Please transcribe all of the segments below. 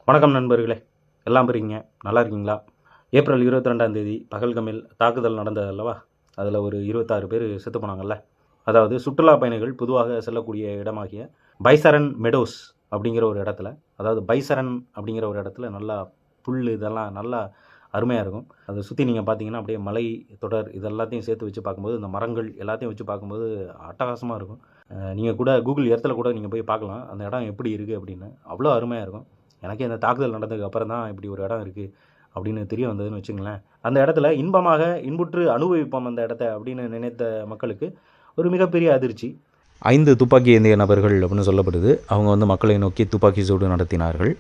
வணக்கம் நண்பர்களே, எல்லாம் இருக்கீங்க, நல்லா இருக்கீங்களா? ஏப்ரல் 22ஆம் தேதி பகல்கமில் தாக்குதல் நடந்தது அல்லவா? அதில் ஒரு 26 பேர் செத்து போனாங்கல்ல. அதாவது சுற்றுலா பயணிகள் பொதுவாக செல்லக்கூடிய இடமாகிய பைசரன் மெடோஸ் அப்படிங்கிற ஒரு இடத்துல, அதாவது பைசரன் அப்படிங்கிற ஒரு இடத்துல நல்லா புல் இதெல்லாம் நல்லா அருமையாக இருக்கும். அதை சுற்றி நீங்கள் பார்த்தீங்கன்னா அப்படியே மலை தொடர் இதெல்லாத்தையும் சேர்த்து வச்சு பார்க்கும்போது, இந்த மரங்கள் எல்லாத்தையும் வச்சு பார்க்கும்போது அட்டகாசமாக இருக்கும். நீங்கள் கூட கூகுள் எர்த்தில் கூட நீங்கள் போய் பார்க்கலாம், அந்த இடம் எப்படி இருக்குது அப்படின்னு. அவ்வளோ அருமையாக இருக்கும். எனக்கே இந்த தாக்குதல் நடந்ததுக்கு அப்புறம் தான் இப்படி ஒரு இடம் இருக்குது அப்படின்னு தெரிய வந்ததுன்னு வச்சுங்களேன். அந்த இடத்துல இன்புற்று அனுபவிப்போம் அந்த இடத்த அப்படின்னு நினைத்த மக்களுக்கு ஒரு மிகப்பெரிய அதிர்ச்சி. 5 துப்பாக்கி ஏந்திய நபர்கள் அப்படின்னு சொல்லப்படுது. அவங்க மக்களை நோக்கி துப்பாக்கி சூடு நடத்தினார்கள்.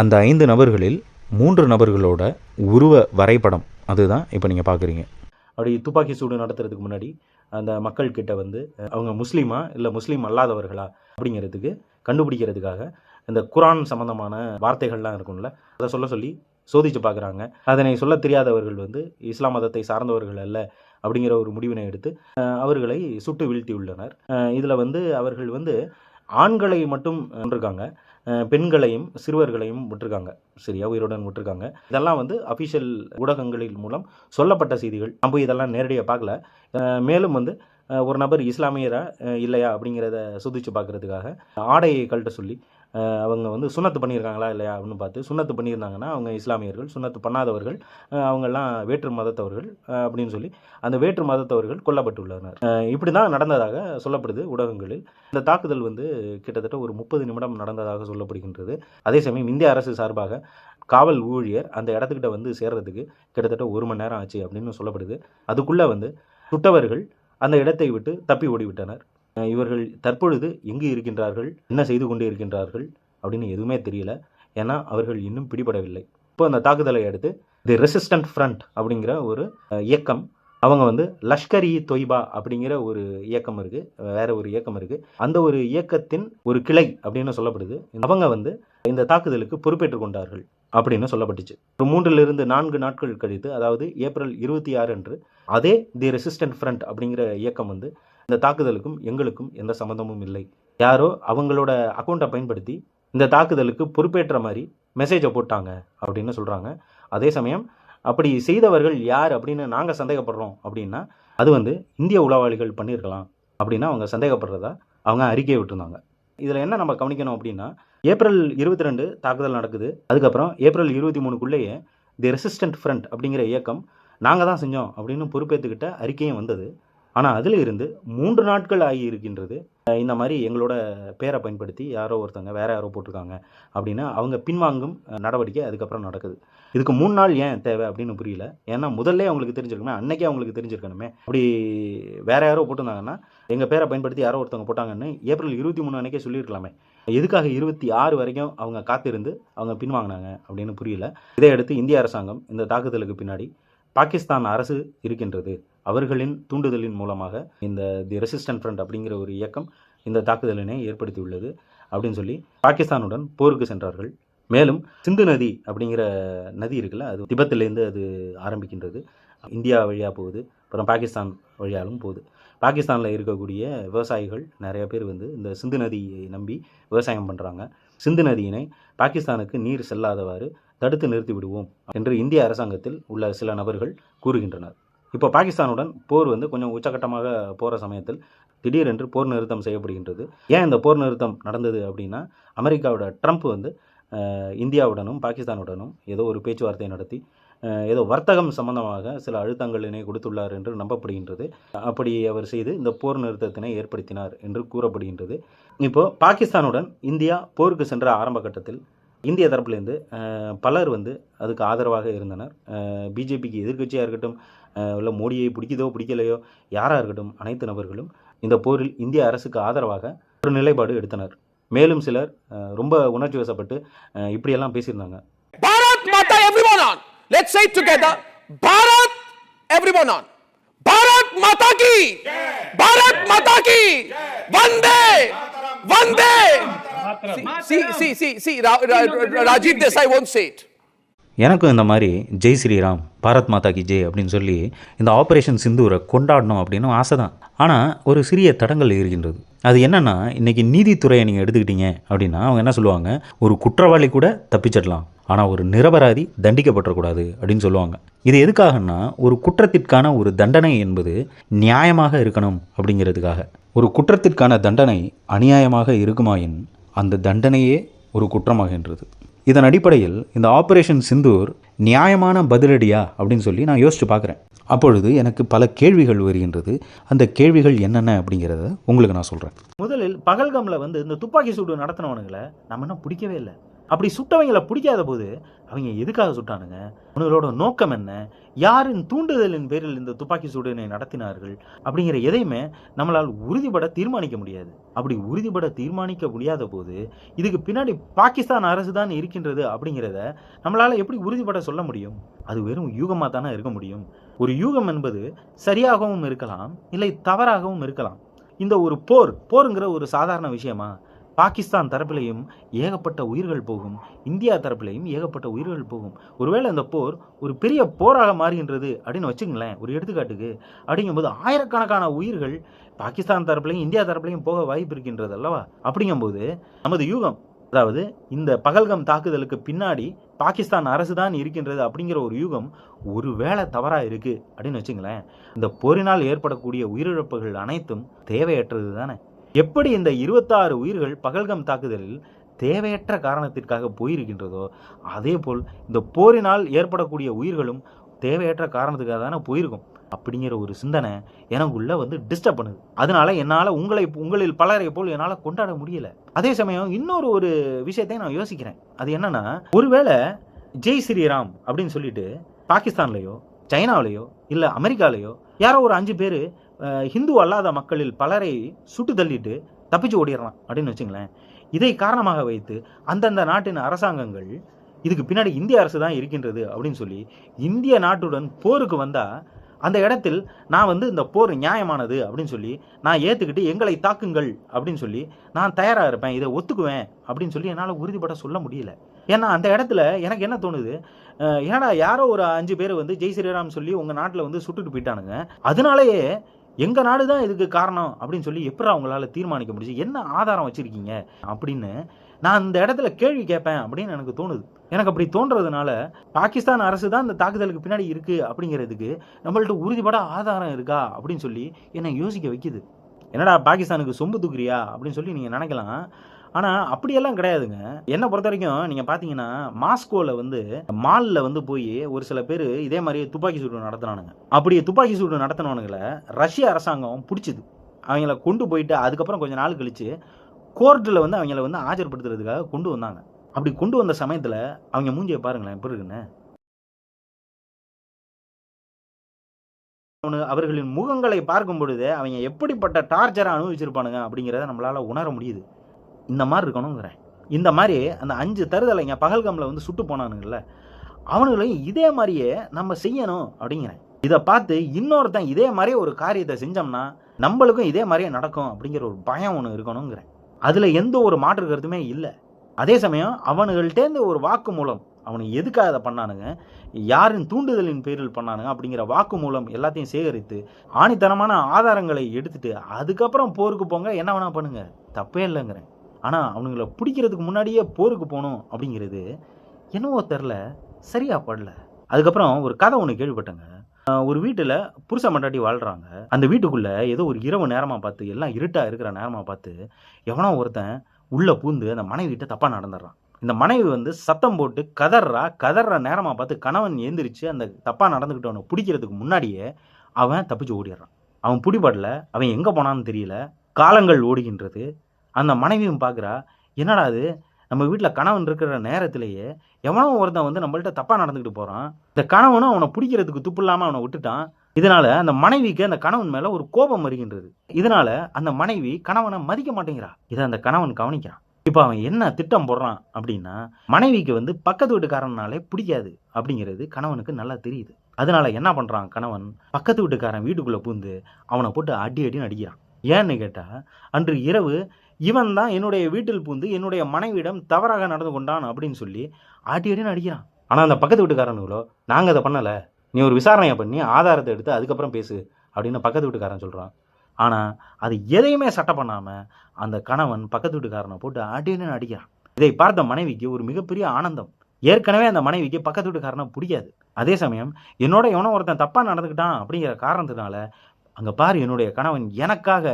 அந்த 5 நபர்களில் 3 நபர்களோட உருவ வரைபடம் அதுதான் இப்போ நீங்கள் பார்க்குறீங்க. அப்படி துப்பாக்கி சூடு நடத்துறதுக்கு முன்னாடி அந்த மக்கள்கிட்ட அவங்க முஸ்லீமா இல்லை முஸ்லீம் அல்லாதவர்களா அப்படிங்கிறதுக்கு கண்டுபிடிக்கிறதுக்காக இந்த குரான் சம்பந்தமான வார்த்தைகள்லாம் இருக்கும்ல, அதை சொல்லி சோதித்து பார்க்குறாங்க. அதனை சொல்ல தெரியாதவர்கள் இஸ்லாம் மதத்தை சார்ந்தவர்கள் அல்ல அப்படிங்கிற ஒரு முடிவினை எடுத்து அவர்களை சுட்டு வீழ்த்தி உள்ளனர். இதில் அவர்கள் ஆண்களை மட்டும் கொண்டிருக்காங்க, பெண்களையும் சிறுவர்களையும் விட்டுருக்காங்க, சரியா, உயிருடன் விட்டுருக்காங்க. இதெல்லாம் அஃபிஷியல் ஊடகங்களின் மூலம் சொல்லப்பட்ட செய்திகள். நம்ம இதெல்லாம் நேரடியாக பார்க்கல. மேலும் ஒரு நபர் இஸ்லாமியரா இல்லையா அப்படிங்கிறத சோதித்து பார்க்குறதுக்காக ஆடையை கழட்ட சொல்லி அவங்க சுன்னத்து பண்ணியிருக்காங்களா இல்லையா அப்படின்னு பார்த்து, சுன்னத்து பண்ணியிருந்தாங்கன்னா அவங்க இஸ்லாமியர்கள், சுன்னத்து பண்ணாதவர்கள் அவங்கெல்லாம் வேற்று மதத்தவர்கள் அப்படின்னு சொல்லி அந்த வேற்று மதத்தவர்கள் கொல்லப்பட்டுள்ளனர். இப்படி தான் நடந்ததாக சொல்லப்படுது ஊடகங்களில். இந்த தாக்குதல் கிட்டத்தட்ட ஒரு 30 நிமிடம் நடந்ததாக சொல்லப்படுகின்றது. அதே சமயம் இந்திய அரசு சார்பாக காவல் ஊழியர் அந்த இடத்துக்கிட்ட சேர்றதுக்கு கிட்டத்தட்ட 1 மணி நேரம் ஆச்சு அப்படின்னு சொல்லப்படுது. அதுக்குள்ளே சுட்டவர்கள் அந்த இடத்தை விட்டு தப்பி ஓடிவிட்டனர். இவர்கள் தற்பொழுது எங்கு இருக்கின்றார்கள், என்ன செய்து கொண்டு இருக்கின்றார்கள் அப்படின்னு எதுவுமே தெரியல. ஏன்னா அவர்கள் இன்னும் பிடிபடவில்லை. இப்போ அந்த தாக்குதலை அடுத்து தி ரெசிஸ்டன்ட் ஃப்ரண்ட் அப்படிங்கிற ஒரு இயக்கம், அவங்க லஷ்கர் இ தொய்பா அப்படிங்கிற ஒரு இயக்கம் இருக்குது, வேற ஒரு இயக்கம் இருக்குது. அந்த ஒரு இயக்கத்தின் ஒரு கிளை அப்படின்னு சொல்லப்படுது. அவங்க இந்த தாக்குதலுக்கு பொறுப்பேற்றுக் கொண்டார்கள் அப்படின்னு சொல்லப்பட்டுச்சு. ஒரு 3 to 4 நாட்கள் கழித்து, அதாவது ஏப்ரல் 26 அன்று அதே தி ரெசிஸ்டன்ட் ஃப்ரண்ட் அப்படிங்கிற இயக்கம் இந்த தாக்குதலுக்கும் எங்களுக்கும் எந்த சம்மந்தமும் இல்லை, யாரோ அவங்களோட அக்கௌண்ட்டை பயன்படுத்தி இந்த தாக்குதலுக்கு பொறுப்பேற்ற மாதிரி மெசேஜை போட்டாங்க அப்படின்னு சொல்கிறாங்க. அதே சமயம் அப்படி செய்தவர்கள் யார் அப்படின்னு நாங்கள் சந்தேகப்படுறோம் அப்படின்னா அது இந்திய உளவாளிகள் பண்ணியிருக்கலாம் அப்படின்னு அவங்க சந்தேகப்படுறதா அவங்க அறிக்கையை விட்டுருந்தாங்க. இதில் என்ன நம்ம கவனிக்கணும் அப்படின்னா, ஏப்ரல் 22 தாக்குதல் நடக்குது. அதுக்கப்புறம் ஏப்ரல் 23க்குள்ளேயே தி ரெசிஸ்டன்ட் ஃப்ரண்ட் அப்படிங்கிற இயக்கம் நாங்கள் தான் செஞ்சோம் அப்படின்னு பொறுப்பேற்றுக்கிட்ட அறிக்கையும் வந்தது. ஆனால் அதில் இருந்து 3 நாட்கள் ஆகி இருக்கின்றது. இந்த மாதிரி எங்களோட பேரை பயன்படுத்தி யாரோ ஒருத்தங்க வேற யாரோ போட்டிருக்காங்க அப்படின்னு அவங்க பின்வாங்கும் நடவடிக்கை அதுக்கப்புறம் நடக்குது. இதுக்கு 3 நாள் ஏன் தேவை அப்படின்னு புரியல. ஏன்னா முதல்ல அவங்களுக்கு தெரிஞ்சிருக்குமே, அன்னைக்கே அவங்களுக்கு தெரிஞ்சிருக்கணுமே. அப்படி வேற யாரோ போட்டிருந்தாங்கன்னா எங்கள் பேரை பயன்படுத்தி யாரோ ஒருத்தவங்க போட்டாங்கன்னு ஏப்ரல் 23 அன்னைக்கே சொல்லியிருக்கலாமே. எதுக்காக 26 வரைக்கும் அவங்க காத்திருந்து அவங்க பின்வாங்கினாங்க அப்படின்னு புரியல. இதையடுத்து இந்திய அரசாங்கம் இந்த தாக்குதலுக்கு பின்னாடி பாகிஸ்தான் அரசு இருக்கின்றது, அவர்களின் தூண்டுதலின் மூலமாக இந்த தி ரெசிஸ்டன்ட் ஃப்ரண்ட் அப்படிங்கிற ஒரு இயக்கம் இந்த தாக்குதலினை ஏற்படுத்தியுள்ளது அப்படின்னு சொல்லி பாகிஸ்தானுடன் போருக்கு சென்றார்கள். மேலும் சிந்து நதி அப்படிங்கிற நதி இருக்குல்ல, அது திபெத்திலேருந்து அது ஆரம்பிக்கின்றது, இந்தியா வழியாக போகுது, அப்புறம் பாகிஸ்தான் வழியாலும் போகுது. பாகிஸ்தானில் இருக்கக்கூடிய விவசாயிகள் நிறைய பேர் இந்த சிந்து நதியை நம்பி விவசாயம் பண்ணுறாங்க. சிந்து நதியினை பாகிஸ்தானுக்கு நீர் செல்லாதவாறு தடுத்து நிறுத்தி விடுவோம் என்று இந்திய அரசாங்கத்தில் உள்ள சில நபர்கள் கூறுகின்றனர். இப்போ பாகிஸ்தானுடன் போர் கொஞ்சம் உச்சகட்டமாக போகிற சமயத்தில் திடீரென்று போர் நிறுத்தம் செய்யப்படுகின்றது. ஏன் இந்த போர் நிறுத்தம் நடந்தது அப்படின்னா, அமெரிக்காவோட ட்ரம்ப் இந்தியாவுடனும் பாகிஸ்தானுடனும் ஏதோ ஒரு பேச்சுவார்த்தை நடத்தி ஏதோ வர்த்தகம் சம்பந்தமாக சில அழுத்தங்களினை கொடுத்துள்ளார் என்று நம்பப்படுகின்றது. அப்படி அவர் செய்து இந்த போர் நிறுத்தத்தினை ஏற்படுத்தினார் என்று கூறப்படுகின்றது. இப்போது பாகிஸ்தானுடன் இந்தியா போருக்கு சென்ற ஆரம்ப கட்டத்தில் இந்திய தரப்புலேருந்து பலர் அதுக்கு ஆதரவாக இருந்தனர். பிஜேபிக்கு எதிர்க்கட்சியாக இருக்கட்டும், இல்லை மோடியை பிடிக்குதோ பிடிக்கலையோ யாராக இருக்கட்டும், அனைத்து நபர்களும் இந்த போரில் இந்திய அரசுக்கு ஆதரவாக ஒரு நிலைப்பாடு எடுத்தனர். மேலும் சிலர் ரொம்ப உணர்ச்சி வசப்பட்டு இப்படியெல்லாம் பேசியிருந்தாங்க. பாரத் மாதா everyone on, let's say together, Bharat everyone on, Bharat Mata Ki, Bharat Mata Ki, Vande Vande. See, Rajiv Desai won't say it. எனக்கும் இந்த மாதிரி ஜெய் ஸ்ரீராம், பாரத் மாதா கி ஜெய் அப்படின்னு சொல்லி இந்த ஆப்ரேஷன் சிந்தூரை கொண்டாடணும் அப்படின்னு ஆசை தான். ஆனால் ஒரு சிறிய தடங்கள் இருக்கின்றது. அது என்னென்னா, இன்றைக்கி நீதித்துறையை நீங்கள் எடுத்துக்கிட்டீங்க அப்படின்னா அவங்க என்ன சொல்லுவாங்க, ஒரு குற்றவாளி கூட தப்பிச்சிடலாம், ஆனால் ஒரு நிரபராதி தண்டிக்கப்படக்கூடாது அப்படின்னு சொல்லுவாங்க. இது எதுக்காகன்னா, ஒரு குற்றத்திற்கான ஒரு தண்டனை என்பது நியாயமாக இருக்கணும் அப்படிங்கிறதுக்காக. ஒரு குற்றத்திற்கான தண்டனை அநியாயமாக இருக்குமாயின் அந்த தண்டனையே ஒரு குற்றமாகின்றது. இதன் அடிப்படையில் இந்த ஆபரேஷன் சிந்தூர் நியாயமான பதிலடியா அப்படின்னு சொல்லி நான் யோசித்து பார்க்குறேன். அப்பொழுது எனக்கு பல கேள்விகள் வருகின்றது. அந்த கேள்விகள் என்னென்ன அப்படிங்கிறத உங்களுக்கு நான் சொல்கிறேன். முதலில் பகல்காமில் இந்த துப்பாக்கி சூடு நடத்தினவனுங்களை நம்ம இன்னும் பிடிக்கவே இல்லை. அப்படி சுட்டவங்களை பிடிக்காத போது அவங்க எதுக்காக சுட்டானுங்க, அவங்களோட நோக்கம் என்ன, யாரின் தூண்டுதலின் பேரில் இந்த துப்பாக்கி சூடினை நடத்தினார்கள் அப்படிங்கிற எதையுமே நம்மளால் உறுதிபட தீர்மானிக்க முடியாது. அப்படி உறுதிபட தீர்மானிக்க முடியாத போது இதுக்கு பின்னாடி பாகிஸ்தான் அரசு தான் இருக்கின்றது அப்படிங்கிறத நம்மளால் எப்படி உறுதிபட சொல்ல முடியும்? அது வெறும் யூகமாக தானே இருக்க முடியும். ஒரு யூகம் என்பது சரியாகவும் இருக்கலாம், இல்லை தவறாகவும் இருக்கலாம். இந்த ஒரு போருங்கிற ஒரு சாதாரண விஷயமா? பாகிஸ்தான் தரப்பிலையும் ஏகப்பட்ட உயிர்கள் போகும், இந்தியா தரப்பிலையும் ஏகப்பட்ட உயிர்கள் போகும். ஒருவேளை இந்த போர் ஒரு பெரிய போராக மாறுகின்றது அப்படின்னு வச்சுங்களேன், ஒரு எடுத்துக்காட்டுக்கு. அப்படிங்கும்போது ஆயிரக்கணக்கான உயிர்கள் பாகிஸ்தான் தரப்பிலையும் இந்தியா தரப்பிலையும் போக வாய்ப்பு இருக்கின்றது அல்லவா? அப்படிங்கும்போது நமது யூகம், அதாவது இந்த பகல்கம் தாக்குதலுக்கு பின்னாடி பாகிஸ்தான் அரசு தான் இருக்கின்றது அப்படிங்கிற ஒரு யூகம் ஒருவேளை தவறாக இருக்குது அப்படின்னு வச்சுங்களேன், இந்த போரினால் ஏற்படக்கூடிய உயிரிழப்புகள் அனைத்தும் தேவையற்றது தானே. எப்படி இந்த 26 உயிர்கள் பகல்கம் தாக்குதலில் தேவையற்ற காரணத்திற்காக போயிருக்கின்றதோ, அதே போல் இந்த போரினால் ஏற்படக்கூடிய உயிர்களும் தேவையற்ற காரணத்துக்காக தானே போயிருக்கும் அப்படிங்கிற ஒரு சிந்தனை எனக்குள்ள டிஸ்டர்ப் பண்ணுது. அதனால என்னால் உங்களில் பலரை போல் என்னால் கொண்டாட முடியல. அதே சமயம் இன்னொரு ஒரு விஷயத்தையும் நான் யோசிக்கிறேன். அது என்னன்னா, ஒருவேளை ஜெய் ஸ்ரீராம் அப்படின்னு சொல்லிட்டு பாகிஸ்தான்லையோ சைனாவிலையோ இல்லை அமெரிக்காலையோ யாரோ ஒரு 5 பேர் ஹிந்து அல்லாத மக்களில் பலரை சுட்டு தள்ளிட்டு தப்பிச்சு ஓடிடலாம் அப்படின்னு வச்சுங்களேன். இதை காரணமாக வைத்து அந்தந்த நாட்டின் அரசாங்கங்கள் இதுக்கு பின்னாடி இந்திய அரசு தான் இருக்கின்றது அப்படின்னு சொல்லி இந்திய நாட்டுடன் போருக்கு வந்தால், அந்த இடத்தில் நான் இந்த போர் நியாயமானது அப்படின்னு சொல்லி நான் ஏற்றுக்கிட்டு எங்களை தாக்குங்கள் அப்படின்னு சொல்லி நான் தயாராக இருப்பேன், இதை ஒத்துக்குவேன் அப்படின்னு சொல்லி என்னால் உறுதிப்பட சொல்ல முடியல. ஏன்னா அந்த இடத்துல எனக்கு என்ன தோணுது, ஏன்னா யாரோ ஒரு 5 பேர் ஜெய் ஸ்ரீராம் சொல்லி உங்கள் நாட்டில் சுட்டுட்டு போயிட்டானுங்க, அதனாலேயே எங்கள் நாடு தான் இதுக்கு காரணம் அப்படின்னு சொல்லி எப்படி அவங்களால தீர்மானிக்க முடிச்சு, என்ன ஆதாரம் வச்சுருக்கீங்க அப்படின்னு நான் இந்த இடத்துல கேள்வி கேட்பேன் அப்படின்னு எனக்கு தோணுது. எனக்கு அப்படி தோன்றதுனால பாகிஸ்தான் அரசு தான் இந்த தாக்குதலுக்கு பின்னாடி இருக்குது அப்படிங்கிறதுக்கு நம்மள்ட்ட உறுதிப்பட ஆதாரம் இருக்கா அப்படின்னு சொல்லி என்னை யோசிக்க வைக்குது. என்னடா பாகிஸ்தானுக்கு சொம்பு தூக்குறியா அப்படின்னு சொல்லி நீங்கள் நினைக்கலாம். ஆனால் அப்படியெல்லாம் கிடையாதுங்க. என்னை பொறுத்த வரைக்கும் நீங்கள் பார்த்தீங்கன்னா, மாஸ்கோவில் மாலில் போய் ஒரு சில பேர் இதே மாதிரி துப்பாக்கி சூடு நடத்தினானுங்க. அப்படி துப்பாக்கி சூடு நடத்தினவனுங்களை ரஷ்ய அரசாங்கம் பிடிச்சிது. அவங்கள கொண்டு போயிட்டு அதுக்கப்புறம் கொஞ்சம் நாள் கழித்து கோர்ட்டில் அவங்கள ஆஜர்படுத்துறதுக்காக கொண்டு வந்தாங்க. அப்படி கொண்டு வந்த சமயத்தில் அவங்க மூஞ்சியை பாருங்களேன் எப்படி இருக்குன்னு. அவர்களின் முகங்களை பார்க்கும் பொழுது அவங்க எப்படிப்பட்ட டார்ச்சரை அனுபவிச்சிருப்பானுங்க அப்படிங்கிறத நம்மளால் உணர முடியுது. இந்த மாதிரி இருக்கணுங்கிறேன். இந்த மாதிரி அந்த 5 தருதலைங்க பகல்காமில் சுட்டு போனானுங்கள்ல, அவனுங்களையும் இதே மாதிரியே நம்ம செய்யணும் அப்படிங்கிறேன். இதை பார்த்து இன்னொருத்தன் இதே மாதிரியே ஒரு காரியத்தை செஞ்சோம்னா நம்மளுக்கும் இதே மாதிரியே நடக்கும் அப்படிங்கிற ஒரு பயம் ஒன்று இருக்கணுங்கிறேன். அதில் எந்த ஒரு மாற்று கருத்துமே இல்லை. அதே சமயம் அவனுங்கள்டேருந்து ஒரு வாக்கு மூலம், அவனுக்கு எதுக்காக அதை பண்ணானுங்க, யாரின் தூண்டுதலின் பேரில் பண்ணானுங்க அப்படிங்கிற வாக்கு மூலம் எல்லாத்தையும் சேகரித்து ஆணித்தனமான ஆதாரங்களை எடுத்துட்டு அதுக்கப்புறம் போருக்கு போங்க, என்ன வேணா பண்ணுங்க, தப்பே இல்லைங்கிறேன். ஆனால் அவனுங்களை பிடிக்கிறதுக்கு முன்னாடியே போருக்கு போகணும் அப்படிங்கிறது என்னவோ தெரில, சரியா படல. அதுக்கப்புறம் ஒரு கதை ஒன்று கேள்விப்பட்டேங்க. ஒரு வீட்டில் புருஷ மண்டாட்டி வாழ்கிறாங்க. அந்த வீட்டுக்குள்ளே ஏதோ ஒரு இரவு நேரமாக பார்த்து, எல்லாம் இருட்டாக இருக்கிற நேரமாக பார்த்து எவனோ ஒருத்தன் உள்ளே பூந்து அந்த மனைவிட்ட தப்பாக நடந்துடுறான். இந்த மனைவி சத்தம் போட்டு கதற நேரமாக பார்த்து கணவன் எழுந்திரிச்சு அந்த தப்பாக நடந்துக்கிட்டவனை பிடிக்கிறதுக்கு முன்னாடியே அவன் தப்பிச்சு ஓடிடுறான். அவன் பிடிபடல, அவன் எங்கே போனான்னு தெரியல. காலங்கள் ஓடுகின்றது. அந்த மனைவியும் பார்க்குறா, என்னடா அது, நம்ம வீட்டில் கணவன் இருக்கிற நேரத்திலேயே எவனோ ஒருத்தன் நம்மள்ட்ட தப்பாக நடந்துக்கிட்டு போகிறான். இந்த கணவனும் அவனை பிடிக்கிறதுக்கு துப்பு இல்லாமல் அவனை விட்டுட்டான். இதனால் அந்த மனைவிக்கு அந்த கணவன் மேலே ஒரு கோபம் வருகின்றது. இதனால் அந்த மனைவி கணவனை மதிக்க மாட்டேங்கிறா. இதை அந்த கணவன் கவனிக்கிறான். இப்போ அவன் என்ன திட்டம் போடுறான் அப்படின்னா, மனைவிக்கு பக்கத்து வீட்டுக்காரனாலே பிடிக்காது அப்படிங்கிறது கணவனுக்கு நல்லா தெரியுது. அதனால என்ன பண்ணுறான் கணவன், பக்கத்து வீட்டுக்காரன் வீட்டுக்குள்ளே பூந்து அவனை போட்டு அடின்னு அடிக்கிறான். ஏன்னு கேட்டால், அன்று இரவு இவன் தான் என்னுடைய வீட்டில் பூந்து என்னுடைய மனைவியிடம் தவறாக நடந்து கொண்டான் அப்படின்னு சொல்லி அடின்னு அடிக்கிறான். ஆனால் அந்த பக்கத்து வீட்டுக்காரனுங்களோ, நாங்கள் அதை பண்ணலை, நீ ஒரு விசாரணையை பண்ணி ஆதாரத்தை எடுத்து அதுக்கப்புறம் பேசு அப்படின்னு பக்கத்து வீட்டுக்காரன் சொல்கிறான். ஆனால் அது எதையுமே சட்டை பண்ணாமல் அந்த கணவன் பக்கத்து வீட்டுக்காரனை போட்டு அடின்னு அடிக்கிறான். இதை பார்த்த மனைவிக்கு ஒரு மிகப்பெரிய ஆனந்தம். ஏற்கனவே அந்த மனைவிக்கு பக்கத்து வீட்டுக்காரனை பிடிக்காது. அதே சமயம் என்னோட எவனோ ஒருத்தன் தப்பாக நடந்துக்கிட்டான் அப்படிங்கிற காரணத்தினால, அங்கே பாரு என்னுடைய கணவன் எனக்காக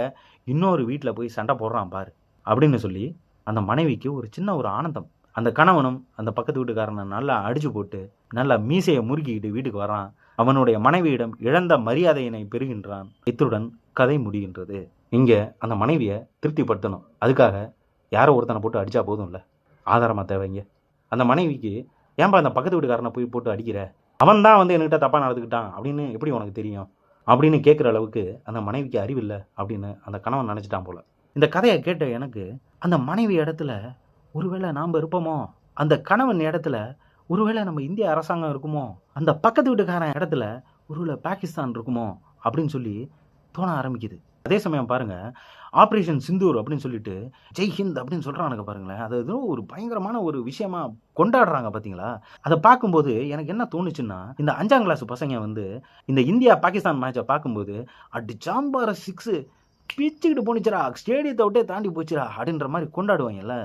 இன்னொரு வீட்டில் போய் சண்டை போடுறான் பாரு அப்படின்னு சொல்லி அந்த மனைவிக்கு ஒரு சின்ன ஒரு ஆனந்தம். அந்த கணவனும் அந்த பக்கத்து வீட்டுக்காரனை நல்லா அடிச்சு போட்டு நல்லா மீசையை முறுக்கிக்கிட்டு வீட்டுக்கு வரான். அவனுடைய மனைவியிடம் இழந்த மரியாதையினை பெறுகின்றான். இத்துடன் கதை முடிகின்றது. இங்கே அந்த மனைவியை திருப்திப்படுத்தணும். அதுக்காக யாரோ ஒருத்தனை போட்டு அடித்தா போதும் இல்லை, ஆதாரமாக தேவைங்க. அந்த மனைவிக்கு ஏன்பா அந்த பக்கத்து வீட்டுக்காரனை போய் போட்டு அடிக்கிற, அவன் தான் வந்து என்கிட்ட தப்பாக நடந்துக்கிட்டான் அப்படின்னு எப்படி உனக்கு தெரியும் அப்படின்னு கேட்குற அளவுக்கு அந்த மனைவிக்கு அறிவில்லை அப்படின்னு அந்த கணவன் நினச்சிட்டான் போல. இந்த கதையை கேட்ட எனக்கு அந்த மனைவி இடத்துல ஒருவேளை நாம் இருப்போமோ, அந்த கணவன் இடத்துல ஒருவேளை நம்ம இந்திய அரசாங்கம் இருக்குமோ, அந்த பக்கத்து வீட்டுக்காரன் இடத்துல ஒருவேளை பாகிஸ்தான் இருக்குமோ அப்படின்னு சொல்லி தோண ஆரம்பிக்குது. அதே சமயம் பாருங்க, ஆப்ரேஷன் சிந்தூர் அப்படின்னு சொல்லிட்டு ஜெய் ஹிந்த் அப்படின்னு சொல்றானுங்க பாருங்களேன். அது ஏதோ ஒரு பயங்கரமான ஒரு விஷயமா கொண்டாடுறாங்க பார்த்தீங்களா. அதை பார்க்கும்போது எனக்கு என்ன தோணுச்சுன்னா, இந்த 5ஆம் கிளாஸ் பசங்க வந்து இந்த இந்தியா பாகிஸ்தான் மேட்சை பார்க்கும்போது அடிச்சாம்பார 6 பிச்சுக்கிட்டு போனிச்சுரா, ஸ்டேடியத்தை விட்டே தாண்டி போச்சுரா அப்படின்ற மாதிரி கொண்டாடுவாங்கல்ல.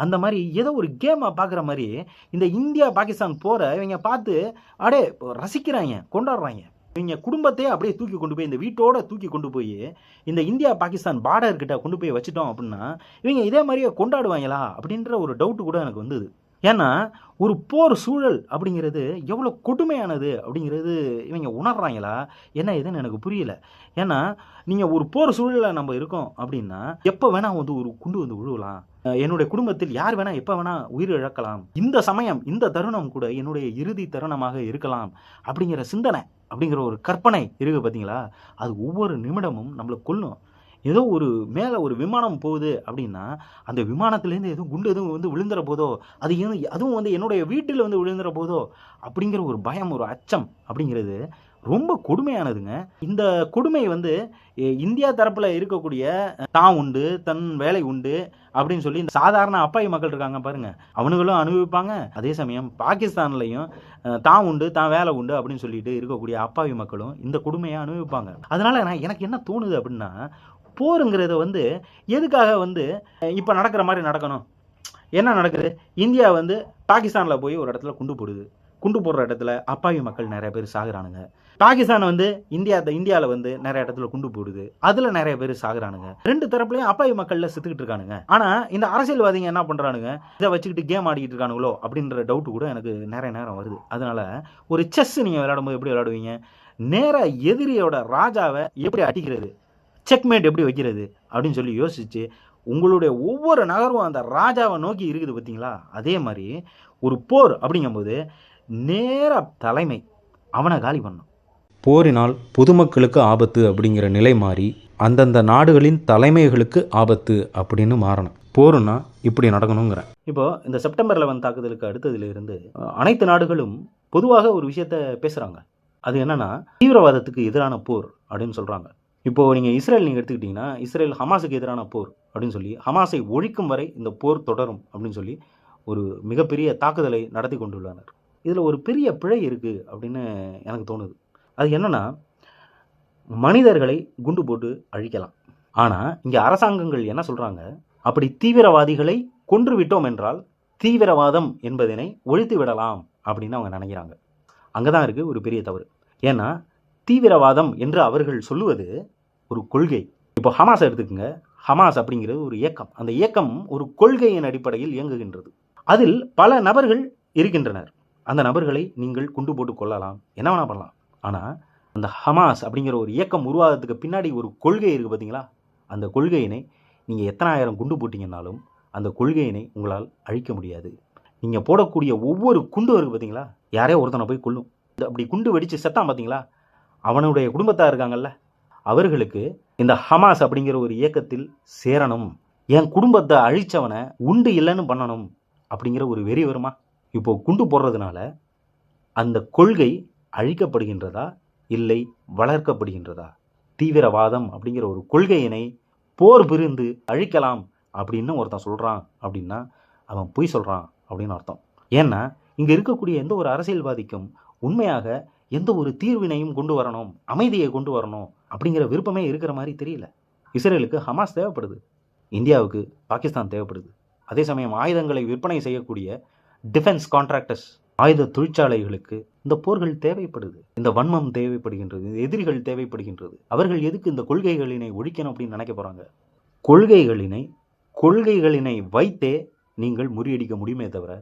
அந்த மாதிரி ஏதோ ஒரு கேமை பார்க்குற மாதிரி இந்த இந்தியா பாகிஸ்தான் போகிற இவங்க பார்த்து அப்படியே ரசிக்கிறாங்க, கொண்டாடுறாங்க. இவங்க குடும்பத்தையே அப்படியே தூக்கி கொண்டு போய் இந்த வீட்டோட தூக்கி கொண்டு போய் இந்த இந்தியா பாகிஸ்தான் பார்டர்கிட்ட கொண்டு போய் வச்சுட்டோம் அப்படின்னா இவங்க இதே மாதிரியே கொண்டாடுவாங்களா அப்படின்ற ஒரு டவுட்டு கூட எனக்கு வந்தது. ஏன்னா ஒரு போர் சூழல் அப்படிங்கிறது எவ்வளோ கொடுமையானது அப்படிங்கிறது இவங்க உணர்றாங்களா என்ன ஏதுன்னு எனக்கு புரியல. ஏன்னா நீங்கள் ஒரு போர் சூழலில் நம்ம இருக்கோம் அப்படின்னா எப்போ வேணால் வந்து ஒரு குண்டு வந்து விழுவலாம், என்னுடைய குடும்பத்தில் யார் வேணால் எப்போ வேணால் உயிர் இழக்கலாம், இந்த சமயம் இந்த தருணம் கூட என்னுடைய இறுதி தருணமாக இருக்கலாம் அப்படிங்கிற சிந்தனை அப்படிங்கிற ஒரு கற்பனை இருக்குது பார்த்தீங்களா. அது ஒவ்வொரு நிமிடமும் நம்மளை கொல்லும். ஏதோ ஒரு மேலே ஒரு விமானம் போகுது அப்படின்னா அந்த விமானத்துலேருந்து எதுவும் குண்டு எதுவும் வந்து விழுந்துற போதோ, அதுவும் வந்து என்னுடைய வீட்டில் வந்து விழுந்துற போதோ அப்படிங்கிற ஒரு பயம், ஒரு அச்சம் அப்படிங்கிறது ரொம்ப கொடுமையானதுங்க. இந்த கொடுமை வந்து இந்தியா தரப்பில் இருக்கக்கூடிய தான் உண்டு தன் வேலை உண்டு அப்படின்னு சொல்லி இந்த சாதாரண அப்பாவி மக்கள் இருக்காங்க பாருங்க, அவனுங்களும் அனுபவிப்பாங்க. அதே சமயம் பாகிஸ்தான்லையும் தான் உண்டு தான் வேலை உண்டு அப்படின்னு சொல்லிட்டு இருக்கக்கூடிய அப்பாவி மக்களும் இந்த கொடுமையை அனுபவிப்பாங்க. அதனால எனக்கு என்ன தோணுது அப்படின்னா, போருங்கிறத வந்து எதுக்காக வந்து இப்போ நடக்கிற மாதிரி நடக்கணும்? என்ன நடக்குது? இந்தியா வந்து பாகிஸ்தானில் போய் ஒரு இடத்துல குண்டு போடுது. குண்டு போடுற இடத்துல அப்பாவி மக்கள் நிறைய பேர் சாகுறானுங்க. பாகிஸ்தான் வந்து இந்தியாவில் வந்து நிறைய இடத்துல குண்டு போடுது, அதில் நிறைய பேர் சாகுறானுங்க. ரெண்டு தரப்புலையும் அப்பாவி மக்கள்ல செத்துக்கிட்டு இருக்கானுங்க. ஆனால் இந்த அரசியல்வாதிங்க என்ன பண்ணுறானுங்க, இதை வச்சுக்கிட்டு கேம் ஆடிக்கிட்டு இருக்கானுங்களோ அப்படின்ற டவுட்டு கூட எனக்கு நிறைய நேரம் வருது. அதனால ஒரு செஸ் நீங்கள் விளையாடும்போது எப்படி விளையாடுவீங்க? நேராக எதிரியோட ராஜாவை எப்படி அடிக்கிறது, செக்மேட் எப்படி வைக்கிறது அப்படின்னு சொல்லி யோசிச்சு உங்களுடைய ஒவ்வொரு நகர்வும் அந்த ராஜாவை நோக்கி இருக்குது பார்த்தீங்களா. அதே மாதிரி ஒரு போர் அப்படிங்கும்போது நேராக தலைமை அவனை காலி பண்ணும். போரினால் பொதுமக்களுக்கு ஆபத்து அப்படிங்கிற நிலை மாறி அந்தந்த நாடுகளின் தலைமைகளுக்கு ஆபத்து அப்படின்னு மாறணும். போருன்னா இப்படி நடக்கணுங்கிறேன். இப்போ இந்த செப்டம்பர் 11 தாக்குதலுக்கு அடுத்ததிலிருந்து அனைத்து நாடுகளும் பொதுவாக ஒரு விஷயத்த பேசுகிறாங்க. அது என்னன்னா, தீவிரவாதத்துக்கு எதிரான போர் அப்படின்னு சொல்கிறாங்க. இப்போது நீங்கள் இஸ்ரேல் எடுத்துக்கிட்டிங்கன்னா, இஸ்ரேல் ஹமாஸுக்கு எதிரான போர் அப்படின்னு சொல்லி ஹமாஸை ஒழிக்கும் வரை இந்த போர் தொடரும் அப்படின்னு சொல்லி ஒரு மிகப்பெரிய தாக்குதலை நடத்தி கொண்டுள்ளனர். இதில் ஒரு பெரிய பிழை இருக்குது அப்படின்னு எனக்கு தோணுது. அது என்னென்னா, மனிதர்களை குண்டு போட்டு அழிக்கலாம். ஆனால் இங்கே அரசாங்கங்கள் என்ன சொல்கிறாங்க, அப்படி தீவிரவாதிகளை கொன்று விட்டோம் என்றால் தீவிரவாதம் என்பதனை ஒழித்து விடலாம் அப்படின்னு அவங்க நினைக்கிறாங்க. அங்கே தான் இருக்குது ஒரு பெரிய தவறு. ஏன்னா தீவிரவாதம் என்று அவர்கள் சொல்லுவது ஒரு கொள்கை. இப்போ ஹமாஸ் எடுத்துக்கங்க. ஹமாஸ் அப்படிங்கிறது ஒரு இயக்கம். அந்த இயக்கம் ஒரு கொள்கையின் அடிப்படையில் இயங்குகின்றது. அதில் பல நபர்கள் இருக்கின்றனர். அந்த நபர்களை நீங்கள் குண்டு போட்டு கொள்ளலாம், என்ன வேணா பண்ணலாம். ஆனால் அந்த ஹமாஸ் அப்படிங்கிற ஒரு இயக்கம் உருவாகிறதுக்கு பின்னாடி ஒரு கொள்கை இருக்குது பார்த்தீங்களா. அந்த கொள்கையினை நீங்கள் எத்தனை ஆயிரம் குண்டு போட்டிங்கன்னாலும் அந்த கொள்கையினை உங்களால் அழிக்க முடியாது. நீங்கள் போடக்கூடிய ஒவ்வொரு குண்டும் இருக்குது பார்த்தீங்களா, யாரையோ ஒருத்தனை போய் கொல்லும். அப்படி குண்டு வெடித்து செத்தான் பார்த்தீங்களா, அவனுடைய குடும்பத்தார் இருக்காங்கல்ல, அவர்களுக்கு இந்த ஹமாஸ் அப்படிங்கிற ஒரு இயக்கத்தில் சேரணும், என் குடும்பத்தை அழிச்சவனை உண்டு இல்லைன்னு பண்ணணும் அப்படிங்கிற ஒரு வெறி வருமா? இப்போ குண்டு போடுறதுனால அந்த கொள்கை அழிக்கப்படுகின்றதா இல்லை வளர்க்கப்படுகின்றதா? தீவிரவாதம் அப்படிங்கிற ஒரு கொள்கையினை போர் புரிந்து அழிக்கலாம் அப்படின்னு ஒருத்தன் சொல்கிறான் அப்படின்னா அவன் பொய் சொல்கிறான் அப்படின்னு அர்த்தம். ஏன்னா இங்கே இருக்கக்கூடிய எந்த ஒரு அரசியல்வாதிக்கும் உண்மையாக எந்த ஒரு தீர்வினையும் கொண்டு வரணும், அமைதியை கொண்டு வரணும் அப்படிங்கிற விருப்பமே இருக்கிற மாதிரி தெரியல. இஸ்ரேலுக்கு ஹமாஸ் தேவைப்படுது, இந்தியாவுக்கு பாகிஸ்தான் தேவைப்படுது. அதே சமயம் ஆயுதங்களை விற்பனை செய்யக்கூடிய டிஃபென்ஸ் கான்ட்ராக்டர்ஸ், ஆயுத தொழிற்சாலைகளுக்கு இந்த போர்கள் தேவைப்படுது, இந்த வன்மம் தேவைப்படுகின்றது, இந்த எதிரிகள் தேவைப்படுகின்றது. அவர்கள் எதுக்கு இந்த கொள்கைகளினை ஒழிக்கணும் அப்படின்னு நினைக்க போகிறாங்க? கொள்கைகளினை வைத்தே நீங்கள் முறியடிக்க முடியுமே தவிர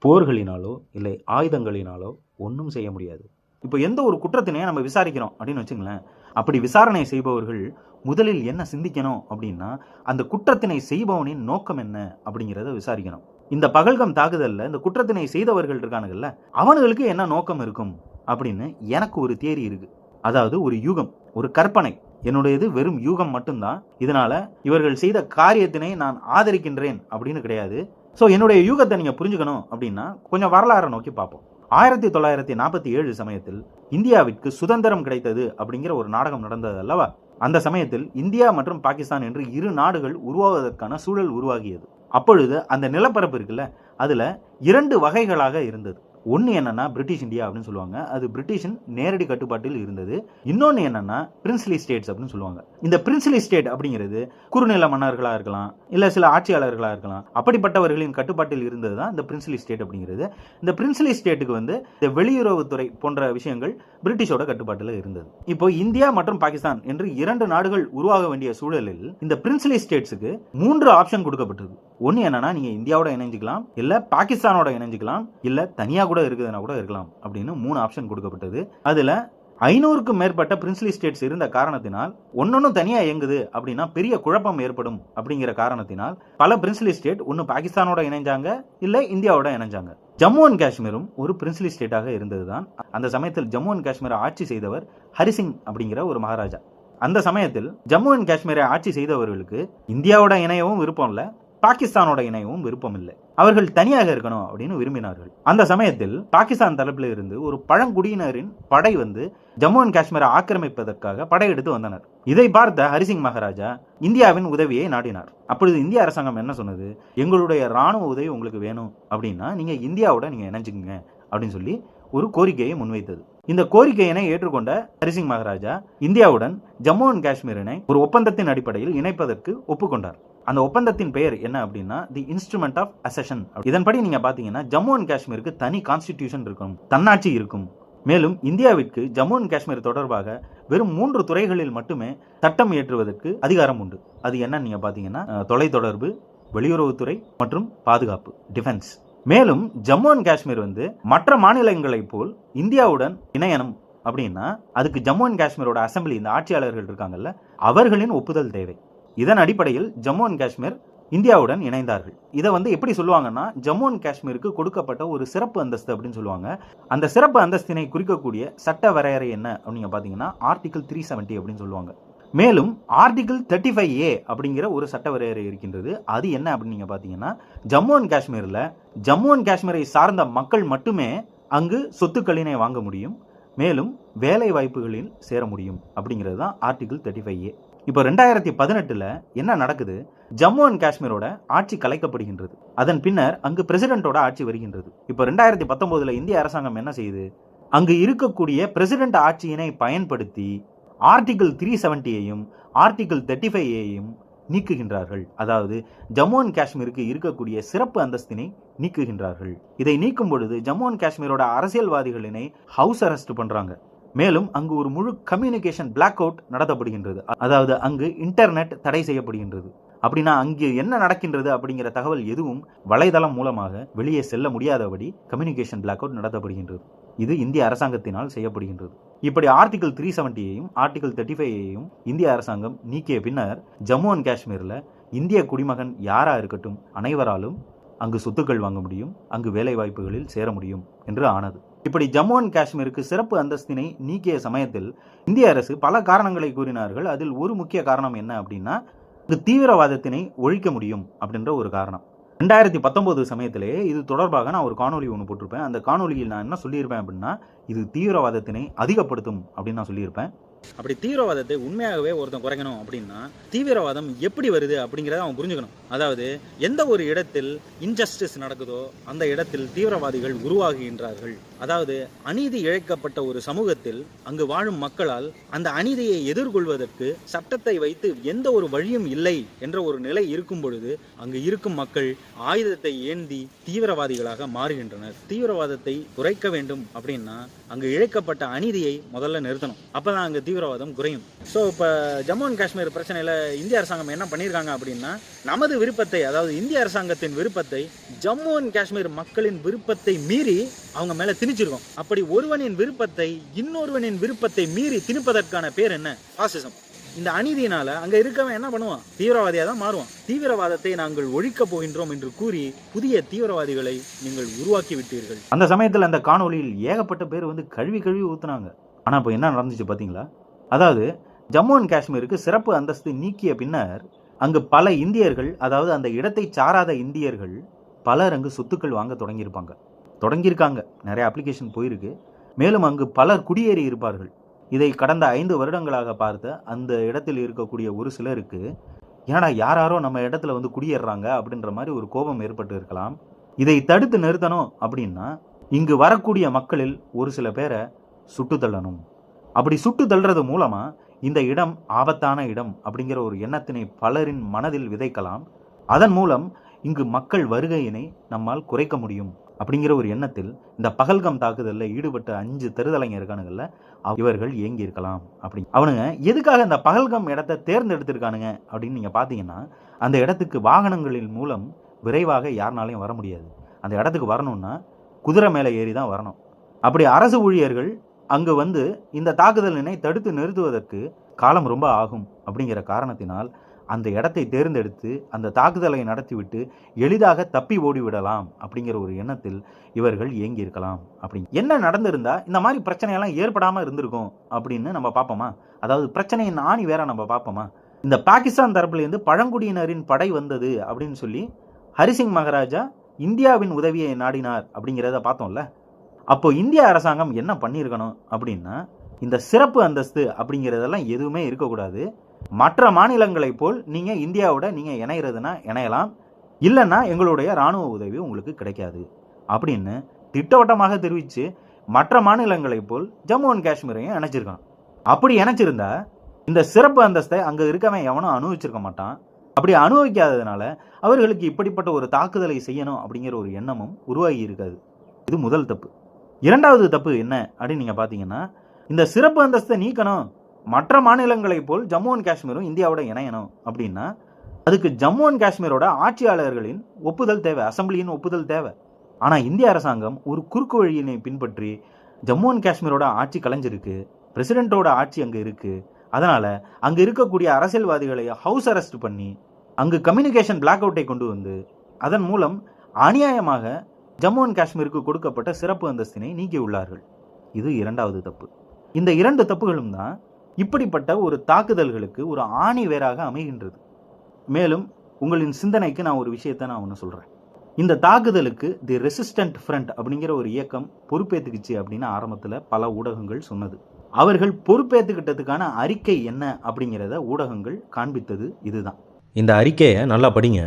போர்களினாலோ இல்லை ஆயுதங்களினாலோ ஒன்றும் செய்ய முடியாது. இப்போ எந்த ஒரு குற்றத்தினையே நம்ம விசாரிக்கிறோம் அப்படின்னு வச்சுங்களேன், அப்படி விசாரணை செய்பவர்கள் முதலில் என்ன சிந்திக்கணும் அப்படின்னா, அந்த குற்றத்தினை செய்பவனின் நோக்கம் என்ன அப்படிங்கிறத விசாரிக்கணும். இந்த பகல்கம் தாக்குதலில் இந்த குற்றத்தினை செய்தவர்கள் இருக்கானுங்கல்ல, அவனுங்களுக்கு என்ன நோக்கம் இருக்கும் அப்படின்னு எனக்கு ஒரு தியரி இருக்கு. அதாவது ஒரு யூகம், ஒரு கற்பனை. என்னுடையது வெறும் யூகம் மட்டும்தான். இதனால இவர்கள் செய்த காரியத்தினை நான் ஆதரிக்கின்றேன் அப்படின்னு கிடையாது. ஸோ என்னுடைய யூகத்தை நீங்கள் புரிஞ்சுக்கணும் அப்படின்னா கொஞ்சம் வரலாறை நோக்கி பார்ப்போம். 1947 சமயத்தில் இந்தியாவிற்கு சுதந்திரம் கிடைத்தது அப்படிங்கிற ஒரு நாடகம் நடந்தது அல்லவா? அந்த சமயத்தில் இந்தியா மற்றும் பாகிஸ்தான் என்று இரு நாடுகள் உருவாவதற்கான சூழல் உருவாகியது. அப்பொழுது அந்த நிலப்பரப்பு இருக்குல்ல, அதுல 2 வகைகளாக இருந்தது. ஒன்று என்னன்னா பிரிட்டிஷ் இந்தியா அப்படின்னு சொல்லுவாங்க, அது பிரிட்டிஷின் நேரடி கட்டுப்பாட்டில் இருந்தது. இன்னொன்று என்னன்னா பிரின்ஸ்லி ஸ்டேட்ஸ் அப்படின்னு சொல்லுவாங்க. இந்த பிரின்ஸ்லி ஸ்டேட் அப்படிங்கிறது குறுநில மன்னர்களாக இருக்கலாம், இல்லை சில ஆட்சியாளர்களாக இருக்கலாம், அப்படிப்பட்டவர்களின் கட்டுப்பாட்டில் இருந்தது தான் இந்த பிரின்ஸ்லி ஸ்டேட் அப்படிங்கிறது. இந்த பிரின்ஸ்லி ஸ்டேட்டுக்கு இந்த வெளியுறவுத்துறை போன்ற விஷயங்கள் பிரிட்டிஷோட கட்டுப்பாட்டில் இருந்தது. இப்போ இந்தியா மற்றும் பாகிஸ்தான் என்று 2 நாடுகள் உருவாக வேண்டிய சூழலில் இந்த பிரின்ஸ்லி ஸ்டேட்ஸுக்கு 3 ஆப்ஷன் கொடுக்கப்பட்டது. ஒன்று என்னன்னா, நீங்க இந்தியாவோட இணைஞ்சிக்கலாம், இல்ல பாகிஸ்தானோட இணைஞ்சிக்கலாம், இல்ல தனியா கூட இருக்குதுன்னா கூட இருக்கலாம் அப்படின்னு 3 ஆப்ஷன் கொடுக்கப்பட்டது. அதுல 500க்கும் மேற்பட்ட பிரின்ஸ்லி ஸ்டேட்ஸ் இருந்த காரணத்தினால் ஒன்னொன்னும் தனியா இயங்குது அப்படின்னா பெரிய குழப்பம் ஏற்படும் அப்படிங்கிற காரணத்தினால் பல பிரின்ஸ்லி ஸ்டேட் ஒன்னு பாகிஸ்தானோட இணைஞ்சாங்க, இல்ல இந்தியாவோட இணைஞ்சாங்க. ஜம்மு அண்ட் காஷ்மீரும் ஒரு பிரின்ஸ்லி ஸ்டேட்டாக இருந்ததுதான். அந்த சமயத்தில் ஜம்மு அண்ட் காஷ்மீரை ஆட்சி செய்தவர் ஹரிசிங் அப்படிங்கிற ஒரு மகாராஜா. அந்த சமயத்தில் ஜம்மு அண்ட் காஷ்மீரை ஆட்சி செய்தவர்களுக்கு இந்தியாவோட இணையவும் விருப்பம் இல்லை, பாகிஸ்தானோட இணையவும் விருப்பம் இல்லை. அவர்கள் தனியாக இருக்கணும் அப்படின்னு விரும்பினார்கள். அந்த சமயத்தில் பாகிஸ்தான் தரப்பில் இருந்து ஒரு பழங்குடியினரின் படை ஜம்மு அண்ட் காஷ்மீரை ஆக்கிரமிப்பதற்காக படையெடுத்து வந்தனர். இதை பார்த்த ஹரிசிங் மகாராஜா இந்தியாவின் உதவியை நாடினார். அப்பொழுது இந்திய அரசாங்கம் என்ன சொன்னது, எங்களுடைய ராணுவ உதவி உங்களுக்கு வேணும் அப்படின்னா நீங்க இந்தியாவோட நீங்க இணைஞ்சுக்குங்க அப்படின்னு சொல்லி ஒரு கோரிக்கையை முன்வைத்தது. இந்த கோரிக்கையினை ஏற்றுக்கொண்ட ஹரிசிங் மகாராஜா இந்தியாவுடன் ஜம்மு அண்ட் காஷ்மீரினை ஒரு ஒப்பந்தத்தின் அடிப்படையில் இணைப்பதற்கு ஒப்புக்கொண்டார். அந்த ஒப்பந்தத்தின் பெயர் என்ன அப்படின்னா தி இன்ஸ்ட்ருமெண்ட் ஆஃப் அசெஷன். இதன்படி நீங்க பாத்தீங்கன்னா ஜம்மு அண்ட் காஷ்மீருக்கு தனி கான்ஸ்டிடியூஷன் இருக்கும், தன்னாட்சி இருக்கும். மேலும் இந்தியாவிற்கு ஜம்மு அண்ட் காஷ்மீர் தொடர்பாக வெறும் 3 துறைகளில் மட்டுமே சட்டம் இயற்றுவதற்கு அதிகாரம் உண்டு. அது என்ன நீங்க பாத்தீங்கன்னா தொலைத்தொடர்பு, வெளியுறவுத்துறை மற்றும் பாதுகாப்பு, டிஃபென்ஸ். மேலும் ஜம்மு அண்ட் காஷ்மீர் மற்ற மாநிலங்களைப் போல் இந்தியாவுடன் இணையணும் அப்படின்னா அதுக்கு ஜம்மு அண்ட் காஷ்மீரோட அசம்பிளி, இந்த ஆட்சியாளர்கள் இருக்காங்கல்ல, அவர்களின் ஒப்புதல் தேவை. இதன் அடிப்படையில் ஜம்மு அண்ட் காஷ்மீர் இந்தியாவுடன் இணைந்தார்கள். இதை எப்படி சொல்லுவாங்கன்னா ஜம்மு அண்ட் காஷ்மீருக்கு கொடுக்கப்பட்ட ஒரு சிறப்பு அந்தஸ்து அப்படின்னு சொல்லுவாங்க. அந்த சிறப்பு அந்தஸ்தினை குறிக்கக்கூடிய சட்ட வரையறை என்ன அப்படின்னு பாத்தீங்கன்னா ஆர்டிகல் 370 அப்படின்னு சொல்லுவாங்க. மேலும் ஆர்டிகல் 35A அப்படிங்கிற ஒரு சட்ட வரையறை இருக்கின்றது. அது என்ன அப்படின்னு நீங்க பாத்தீங்கன்னா ஜம்மு அண்ட் காஷ்மீர்ல ஜம்மு அண்ட் காஷ்மீரை சார்ந்த மக்கள் மட்டுமே அங்கு சொத்துக்களினை வாங்க முடியும், மேலும் வேலை வாய்ப்புகளில் சேர முடியும் அப்படிங்கிறது தான் ஆர்டிகல் 35A. இப்போ 2018 என்ன நடக்குது, ஜம்மு அண்ட் காஷ்மீரோட ஆட்சி கலைக்கப்படுகின்றது. அதன் பின்னர் அங்கு பிரசிடென்ட்டோட ஆட்சி வருகின்றது. இப்போ 2019 இந்திய அரசாங்கம் என்ன செய்யுது, அங்கு இருக்கக்கூடிய பிரசிடென்ட் ஆட்சியினை பயன்படுத்தி ஆர்டிகல் 370ஐயும் ஆர்டிகல் 35ஏயும் நீக்குகின்றார்கள். அதாவது ஜம்மு அண்ட் காஷ்மீருக்கு இருக்கக்கூடிய சிறப்பு அந்தஸ்தினை நீக்குகின்றார்கள். இதை நீக்கும் பொழுது ஜம்மு அண்ட் காஷ்மீரோட அரசியல்வாதிகளினை ஹவுஸ் அரெஸ்ட் பண்றாங்க. மேலும் அங்கு ஒரு முழு கம்யூனிகேஷன் பிளாக் அவுட் நடத்தப்படுகின்றது. அதாவது அங்கு இன்டர்நெட் தடை செய்யப்படுகின்றது. அப்படின்னா அங்கு என்ன நடக்கின்றது அப்படிங்கிற தகவல் எதுவும் வலைதளம் மூலமாக வெளியே செல்ல முடியாதபடி கம்யூனிகேஷன் பிளாக் அவுட் நடத்தப்படுகின்றது. இது இந்திய அரசாங்கத்தினால் செய்யப்படுகின்றது. இப்படி ஆர்டிகல் 370ஐயும் ஆர்டிகல் 35ஐயும் இந்திய அரசாங்கம் நீக்கிய பின்னர் ஜம்மு அண்ட் காஷ்மீர்ல இந்திய குடிமகன் யாரா இருக்கட்டும் அனைவராலும் அங்கு சொத்துக்கள் வாங்க முடியும், அங்கு வேலை வாய்ப்புகளில் சேர முடியும் என்று ஆனது. இப்படி ஜம்மு அண்ட் காஷ்மீருக்கு சிறப்பு அந்தஸ்தினை நீக்கிய சமயத்தில் இந்திய அரசு பல காரணங்களை கூறினார்கள். அதில் ஒரு முக்கிய காரணம் என்ன அப்படின்னா தீவிரவாதத்தினை ஒழிக்க முடியும் அப்படின்ற ஒரு காரணம். 2019 சமயத்திலேயே இது தொடர்பாக நான் ஒரு காணொலி ஒன்று போட்டிருப்பேன். அந்த காணொலியில் நான் என்ன சொல்லியிருப்பேன் அப்படின்னா இது தீவிரவாதத்தினை அதிகப்படுத்தும் அப்படின்னு நான் சொல்லியிருப்பேன். அப்படி தீவிரவாதத்தை உண்மையாகவே ஒருத்தன் குறைக்கணும் அப்படின்னா தீவிரவாதம் எப்படி வருது அப்படிங்கிறத அவன் புரிஞ்சுக்கணும். அதாவது எந்த ஒரு இடத்தில் இன்ஜஸ்டிஸ் நடக்குதோ அந்த இடத்தில் தீவிரவாதிகள் உருவாகுகின்றார்கள். அதாவது அநீதி இழைக்கப்பட்ட ஒரு சமூகத்தில் அங்கு வாழும் மக்களால் அந்த அநீதியை எதிர்கொள்வதற்கு சட்டத்தை வைத்து எந்த ஒரு வழியும் இல்லை என்ற ஒரு நிலை இருக்கும் பொழுது அங்கு இருக்கும் மக்கள் ஆயுதத்தை ஏந்தி தீவிரவாதிகளாக மாறுகின்றனர். தீவிரவாதத்தை குறைக்க வேண்டும் அப்படின்னா அங்கு இழைக்கப்பட்ட அநீதியை முதல்ல நிறுத்தணும். அப்பதான் அங்கு தீவிரவாதம் குறையும். ஸோ இப்போ ஜம்மு அண்ட் காஷ்மீர் பிரச்சனையில் இந்திய அரசாங்கம் என்ன பண்ணியிருக்காங்க அப்படின்னா நமது விருப்பத்தை, அதாவது இந்திய அரசாங்கத்தின் விருப்பத்தை ஜம்மு அண்ட் காஷ்மீர் மக்களின் விருப்பத்தை மீறி அவங்க மேல திணிச்சிருக்கோம். அப்படி ஒருவனின் விருப்பத்தை இன்னொருவனின் விருப்பத்தை மீறி திணிப்பதற்கான பேர் என்ன? பாசிசம். இந்த அநீதியினால அங்க இருக்கவன் என்ன பண்ணுவான்? தீவிரவாதியா தான் மாறுவான். தீவிரவாதத்தை நாங்கள் ஒழிக்கப் போகின்றோம் என்று கூறி புதிய தீவிரவாதிகளை நீங்கள் உருவாக்கி விட்டீர்கள். அந்த சமயத்தில் அந்த காணொலியில் ஏகப்பட்ட பேர் கழுவி ஊத்துனாங்க. ஆனா இப்போ என்ன நடந்துச்சு பாத்தீங்களா? அதாவது ஜம்மு அண்ட் காஷ்மீருக்கு சிறப்பு அந்தஸ்து நீக்கிய பின்னர் அங்கு பல இந்தியர்கள், அதாவது அந்த இடத்தை சாராத இந்தியர்கள் பலர் அங்கு சொத்துக்கள் வாங்க தொடங்கியிருக்காங்க. நிறைய அப்ளிகேஷன் போயிருக்கு. மேலும் அங்கு பலர் குடியேறி இருப்பார்கள். இதை கடந்த 5 வருடங்களாக பார்த்த அந்த இடத்தில் இருக்கக்கூடிய ஒரு சிலருக்கு ஏன்னா யாரோ நம்ம இடத்துல குடியேறாங்க அப்படின்ற மாதிரி ஒரு கோபம் ஏற்பட்டு இருக்கலாம். இதை தடுத்து நிறுத்தணும் அப்படின்னா இங்கு வரக்கூடிய மக்களில் ஒரு சில பேரை சுட்டு தள்ளணும். அப்படி சுட்டு தள்ளுறது மூலமா இந்த இடம் ஆபத்தான இடம் அப்படிங்கிற ஒரு எண்ணத்தினை பலரின் மனதில் விதைக்கலாம். அதன் மூலம் இங்கு மக்கள் வருகையினை நம்மால் குறைக்க முடியும் அப்படிங்கிற ஒரு எண்ணத்தில் இந்த பகல்காம் தாக்குதலில் ஈடுபட்ட 5 தெருதலைங்க இருக்கானுங்கள்ல இவர்கள் இயங்கி இருக்கலாம். அப்படி அவனுங்க எதுக்காக இந்த பகல்காம் இடத்தை தேர்ந்தெடுத்திருக்கானுங்க அப்படின்னு நீங்கள் பார்த்தீங்கன்னா அந்த இடத்துக்கு வாகனங்களின் மூலம் விரைவாக யாருனாலையும் வர முடியாது. அந்த இடத்துக்கு வரணும்னா குதிரை மேலே ஏறி தான் வரணும். அப்படி அரசு ஊழியர்கள் அங்கு இந்த தாக்குதலினை தடுத்து நிறுத்துவதற்கு காலம் ரொம்ப ஆகும் அப்படிங்கிற காரணத்தினால் அந்த இடத்தை தேர்ந்தெடுத்து அந்த தாக்குதலை நடத்திவிட்டு எளிதாக தப்பி ஓடிவிடலாம் அப்படிங்கிற ஒரு எண்ணத்தில் இவர்கள் இயங்கி இருக்கலாம். அப்படி என்ன நடந்திருந்தா இந்த மாதிரி பிரச்சனையெல்லாம் ஏற்படாமல் இருந்திருக்கும் அப்படின்னு நம்ம பார்ப்போமா? அதாவது பிரச்சனையின் ஆணி வேற நம்ம பார்ப்போமா? இந்த பாகிஸ்தான் தரப்புலேருந்து பழங்குடியினரின் படை வந்தது அப்படின்னு சொல்லி ஹரிசிங் மகாராஜா இந்தியாவின் உதவியை நாடினார் அப்படிங்கிறத பார்த்தோம்ல. அப்போ இந்திய அரசாங்கம் என்ன பண்ணியிருக்கணும் அப்படின்னா இந்த சிறப்பு அந்தஸ்து அப்படிங்கிறதெல்லாம் எதுவுமே இருக்கக்கூடாது. மற்ற மாநிலங்களை போல் நீங்கள் இந்தியாவோட நீங்கள் இணைகிறதுனா இணையலாம், இல்லைன்னா எங்களுடைய இராணுவ உதவி உங்களுக்கு கிடைக்காது அப்படின்னு திட்டவட்டமாக தெரிவித்து மற்ற மாநிலங்களை போல் ஜம்மு அண்ட் காஷ்மீரையும் இணைச்சிருக்கணும். அப்படி இணைச்சிருந்தா இந்த சிறப்பு அந்தஸ்தை அங்கே இருக்கவன் எவனும் அனுபவிச்சிருக்க மாட்டான். அப்படி அனுபவிக்காததுனால அவர்களுக்கு இப்படிப்பட்ட ஒரு தாக்குதலை செய்யணும் அப்படிங்கிற ஒரு எண்ணமும் உருவாகி இருக்காது. இது முதல் தப்பு. இரண்டாவது தப்பு என்ன அப்படின்னு நீங்கள் பார்த்தீங்கன்னா இந்த சிறப்பு அந்தஸ்தை நீக்கணும், மற்ற மாநிலங்களைப் போல் ஜம்மு அண்ட் காஷ்மீரும் இந்தியாவோட இணையணும் அப்படின்னா அதுக்கு ஜம்மு அண்ட் காஷ்மீரோட ஆட்சியாளர்களின் ஒப்புதல் தேவை, அசம்பிளியின் ஒப்புதல் தேவை. ஆனால் இந்திய அரசாங்கம் ஒரு குறுக்கு வழியினை பின்பற்றி ஜம்மு அண்ட் காஷ்மீரோட ஆட்சி கலைஞ்சிருக்கு, பிரசிடென்ட்டோட ஆட்சி அங்கே இருக்குது. அதனால் அங்கே இருக்கக்கூடிய அரசியல்வாதிகளை ஹவுஸ் அரெஸ்ட் பண்ணி அங்கு கம்யூனிகேஷன் பிளாக் அவுட்டை கொண்டு வந்து அதன் மூலம் அநியாயமாக ஜம்மு அண்ட் காஷ்மீருக்கு கொடுக்கப்பட்ட சிறப்பு அந்தஸ்தினை நீக்கியுள்ளார்கள். இது இரண்டாவது தப்பு. இந்த 2 தப்புகளும் தான் இப்படிப்பட்ட ஒரு தாக்குதல்களுக்கு ஒரு ஆணி வேறாக அமைகின்றது. மேலும் உங்களின் சிந்தனைக்கு நான் ஒரு விஷயத்தை நான் ஒன்று சொல்கிறேன். இந்த தாக்குதலுக்கு தி ரெசிஸ்டன்ட் ஃப்ரண்ட் அப்படிங்கிற ஒரு இயக்கம் பொறுப்பேற்றுக்குச்சு அப்படின்னு ஆரம்பத்தில் பல ஊடகங்கள் சொன்னது. அவர்கள் பொறுப்பேற்றுக்கிட்டதுக்கான அறிக்கை என்ன அப்படிங்கிறத ஊடகங்கள் காண்பித்தது இதுதான். இந்த அறிக்கையை நல்லா படிங்க.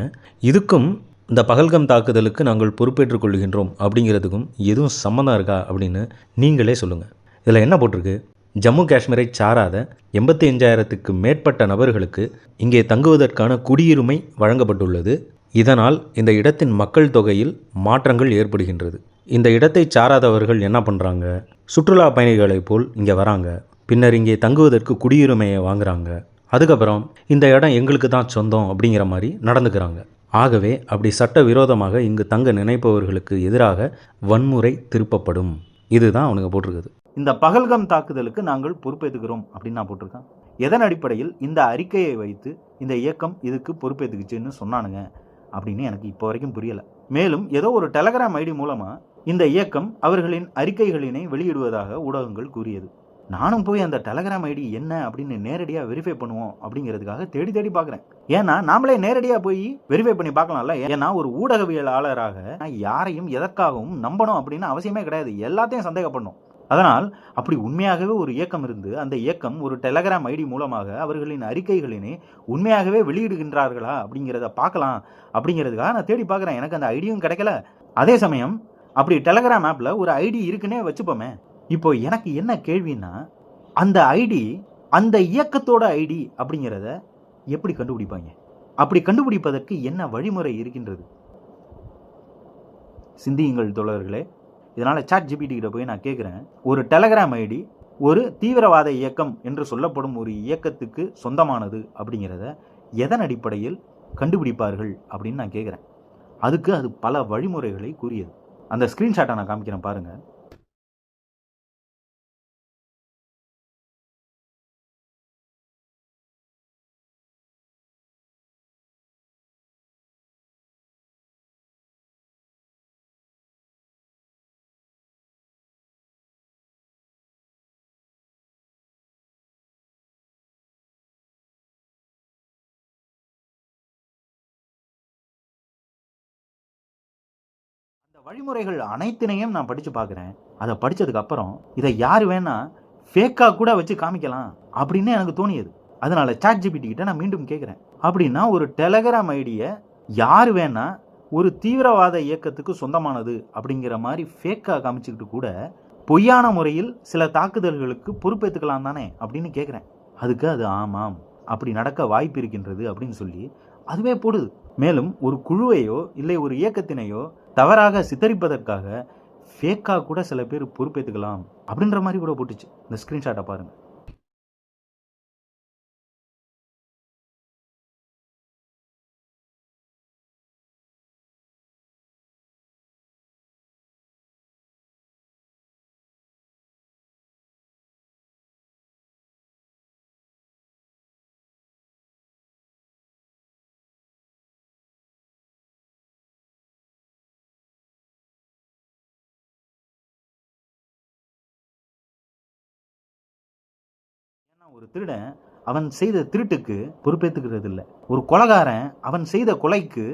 இதுக்கும் இந்த பகல்காம் தாக்குதலுக்கு நாங்கள் பொறுப்பேற்றுக் கொள்கின்றோம் அப்படிங்கிறதுக்கும் எதுவும் சம்மந்தம் இருக்கா அப்படின்னு நீங்களே சொல்லுங்கள். இதில் என்ன போட்டிருக்கு? ஜம்மு காஷ்மீரை சாராத 85,000க்கு மேற்பட்ட நபர்களுக்கு இங்கே தங்குவதற்கான குடியுரிமை வழங்கப்பட்டுள்ளது. இதனால் இந்த இடத்தின் மக்கள் தொகையில் மாற்றங்கள் ஏற்படுகின்றது. இந்த இடத்தை சாராதவர்கள் என்ன பண்ணுறாங்க? சுற்றுலா பயணிகளைப் போல் இங்கே வராங்க, பின்னர் இங்கே தங்குவதற்கு குடியுரிமையை வாங்குறாங்க, அதுக்கப்புறம் இந்த இடம் எங்களுக்கு தான் சொந்தம் அப்படிங்கிற மாதிரி நடந்துக்கிறாங்க. ஆகவே அப்படி சட்ட விரோதமாக இங்கு தங்க நினைப்பவர்களுக்கு எதிராக வன்முறை திருப்பப்படும். இதுதான் அவனுங்க போட்டிருக்குது. இந்த பகல்காம் தாக்குதலுக்கு நாங்கள் பொறுப்பேற்றுக்கிறோம் அப்படின்னு நான் போட்டிருக்கேன். எதன் அடிப்படையில் இந்த அறிக்கையை வைத்து இந்த இயக்கம் இதுக்கு பொறுப்பேற்றுக்குச்சுன்னு சொன்னானுங்க அப்படின்னு எனக்கு இப்போ வரைக்கும் புரியலை. மேலும் ஏதோ ஒரு டெலகிராம் ஐடி மூலமாக இந்த இயக்கம் அவர்களின் அறிக்கைகளினை வெளியிடுவதாக ஊடகங்கள் கூறியது. நானும் போய் அந்த டெலகிராம் ஐடி என்ன அப்படின்னு நேரடியாக வெரிஃபை பண்ணுவோம் அப்படிங்கிறதுக்காக தேடி பார்க்குறேன். ஏன்னா நாமளே நேரடியாக போய் வெரிஃபை பண்ணி பார்க்கலாம்ல. ஏன்னா ஒரு ஊடகவியலாளராக யாரையும் எதற்காகவும் நம்பணும் அப்படின்னு அவசியமே கிடையாது. எல்லாத்தையும் சந்தேகப்படணும். அதனால் அப்படி உண்மையாகவே ஒரு இயக்கம் இருந்து அந்த இயக்கம் ஒரு டெலகிராம் ஐடி மூலமாக அவர்களின் அறிக்கைகளினை உண்மையாகவே வெளியிடுகின்றார்களா அப்படிங்கிறத பார்க்கலாம் அப்படிங்கிறதுக்காக நான் தேடி பார்க்குறேன். எனக்கு அந்த ஐடியும் கிடைக்கல. அதே சமயம் அப்படி டெலகிராம் ஆப்பில் ஒரு ஐடி இருக்குன்னே வச்சுப்போமே. இப்போ எனக்கு என்ன கேள்வின்னா, அந்த ஐடி அந்த இயக்கத்தோட ஐடி அப்படிங்கிறத எப்படி கண்டுபிடிப்பாங்க? அப்படி கண்டுபிடிப்பதற்கு என்ன வழிமுறை இருக்கின்றது? சிந்தியுங்கள் தோழர்களே. இதனால் ChatGPT கிட்ட போய் நான் கேட்குறேன், ஒரு டெலகிராம் ஐடி ஒரு தீவிரவாத இயக்கம் என்று சொல்லப்படும் ஒரு இயக்கத்துக்கு சொந்தமானது அப்படிங்கிறத எதன் அடிப்படையில் கண்டுபிடிப்பார்கள் அப்படின்னு நான் கேட்குறேன். அதுக்கு அது பல வழிமுறைகளை கூறியது. அந்த ஸ்க்ரீன்ஷாட்டை நான் காமிக்கிறேன் பாருங்கள். இந்த வழிமுறைகள் அனைத்தினையும் நான் படித்து பார்க்குறேன். அதை படித்ததுக்கு அப்புறம் இதை யார் வேணா ஃபேக்காக கூட வச்சு காமிக்கலாம் அப்படின்னு எனக்கு தோணியது. அதனால ChatGPT கிட்ட நான் மீண்டும் கேட்குறேன், அப்படின்னா ஒரு டெலகிராம் ஐடியை யார் வேணா ஒரு தீவிரவாத இயக்கத்துக்கு சொந்தமானது அப்படிங்கிற மாதிரி ஃபேக்காக காமிச்சுக்கிட்டு கூட பொய்யான முறையில் சில தாக்குதல்களுக்கு பொறுப்பேற்றுக்கலாம் தானே அப்படின்னு கேட்குறேன். அதுக்கு அது ஆமாம், அப்படி நடக்க வாய்ப்பு இருக்கின்றது அப்படின்னு சொல்லி அதுவே போடுது. மேலும் ஒரு குழுவையோ இல்லை ஒரு இயக்கத்தினையோ தவறாக சித்தரிப்பதற்காக ஃபேக்காக கூட சில பேர் பொறுப்பேற்றுக்கலாம் அப்படின்ற மாதிரி கூட போட்டுச்சு. இந்த ஸ்க்ரீன்ஷாட்டை பாருங்கள். ஒரு திருடன் அவன் செய்த திருட்டுக்கு பொறுப்பேற்றுக்கிறது இல்லை. ஒரு கொலைகாரன் அவன் செய்த கொலைக்கு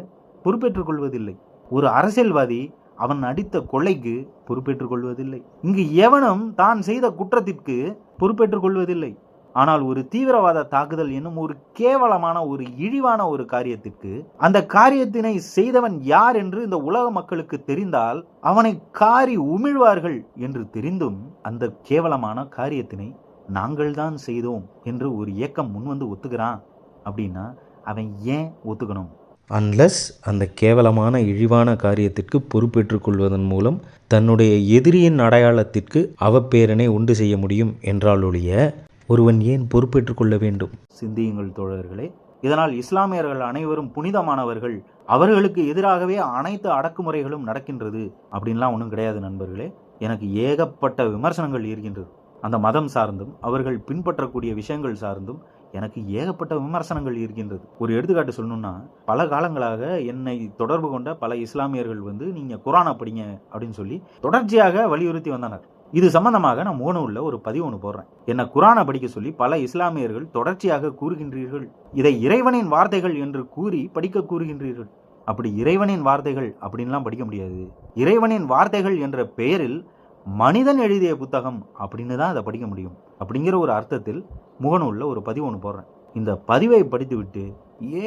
பொறுப்பேற்றுக் கொள்வதில்லை. ஒரு அரசியல்வாதி அவன் அடித்த கொலைக்கு பொறுப்பேற்றுக் கொள்வதில்லை. இங்கு எவனும் தான் செய்த குற்றத்திற்கு பொறுப்பேற்றுக் கொள்வதில்லை. ஆனால் ஒரு தீவிரவாத தாக்குதல் என்னும் ஒரு கேவலமான ஒரு இழிவான ஒரு காரியத்திற்கு அந்த காரியத்தினை செய்தவன் யார் என்று இந்த உலக மக்களுக்கு தெரிந்தால் அவனை காரி உமிழ்வார்கள் என்று தெரிந்தும் அந்த கேவலமான காரியத்தினை நாங்கள் தான் செய்தோம் என்று ஒரு இயக்கம் முன்வந்து ஒத்துக்கிறான் அப்படின்னா அவன் ஏன் ஒத்துக்கணும்? அன்லஸ் அந்த கேவலமான இழிவான காரியத்திற்கு பொறுப்பேற்றுக் கொள்வதன் மூலம் தன்னுடைய எதிரியின் அடையாளத்திற்கு அவப்பேரனை உண்டு செய்ய முடியும் என்றாலொழிய ஒருவன் ஏன் பொறுப்பேற்றுக் கொள்ள வேண்டும்? சிந்தியுங்கள் தோழர்களே. இதனால் இஸ்லாமியர்கள் அனைவரும் புனிதமானவர்கள், அவர்களுக்கு எதிராகவே அனைத்து அடக்குமுறைகளும் நடக்கின்றது அப்படின்லாம் ஒன்றும் கிடையாது நண்பர்களே. எனக்கு ஏகப்பட்ட விமர்சனங்கள் இருக்கின்றது. அந்த மதம் சார்ந்தும் அவர்கள் பின்பற்றக்கூடிய விஷயங்கள் சார்ந்தும் எனக்கு ஏகப்பட்ட விமர்சனங்கள் இருக்கின்றது. ஒரு எடுத்துக்காட்டு சொல்லணும்னா, பல காலங்களாக என்னை தொடர்பு கொண்ட பல இஸ்லாமியர்கள் நீங்கள் குரானை படிங்க அப்படின்னு சொல்லி தொடர்ச்சியாக வலியுறுத்தி வந்தனர். இது சம்பந்தமாக நான் முகநூலில் ஒரு பதிவு ஒன்று போடுறேன். என்னை குரானை படிக்க சொல்லி பல இஸ்லாமியர்கள் தொடர்ச்சியாக கூறுகின்றீர்கள். இதை இறைவனின் வார்த்தைகள் என்று கூறி படிக்க கூறுகின்றீர்கள். அப்படி இறைவனின் வார்த்தைகள் அப்படின்லாம் படிக்க முடியாது. இறைவனின் வார்த்தைகள் என்ற பெயரில் மனிதன் எழுதிய புத்தகம் அப்படின்னு தான் அதை படிக்க முடியும் அப்படிங்கிற ஒரு அர்த்தத்தில் முகநூலில் ஒரு பதிவு ஒன்று போடுறேன். இந்த பதிவை படித்து விட்டு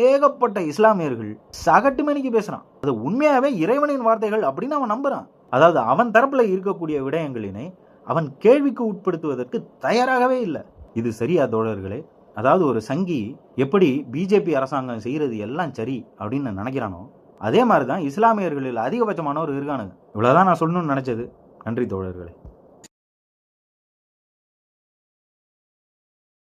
ஏகப்பட்ட இஸ்லாமியர்கள் சகட்டு மேனிக்கு பேசுகிறான். அது உண்மையாகவே இறைவனின் வார்த்தைகள் அப்படின்னு அவன் நம்புகிறான். அதாவது அவன் தரப்பில் இருக்கக்கூடிய விடயங்களினை அவன் கேள்விக்கு உட்படுத்துவதற்கு தயாராகவே இல்லை. இது சரியா தோழர்களே? அதாவது ஒரு சங்கி எப்படி பிஜேபி அரசாங்கம் செய்கிறது எல்லாம் சரி அப்படின்னு நினைக்கிறானோ அதே மாதிரி தான் இஸ்லாமியர்களில் அதிகபட்சமானவர் இருக்கானுங்க. இவ்வளோதான் நான் சொல்லணும்னு நினச்சது. நன்றி தோழர்களே.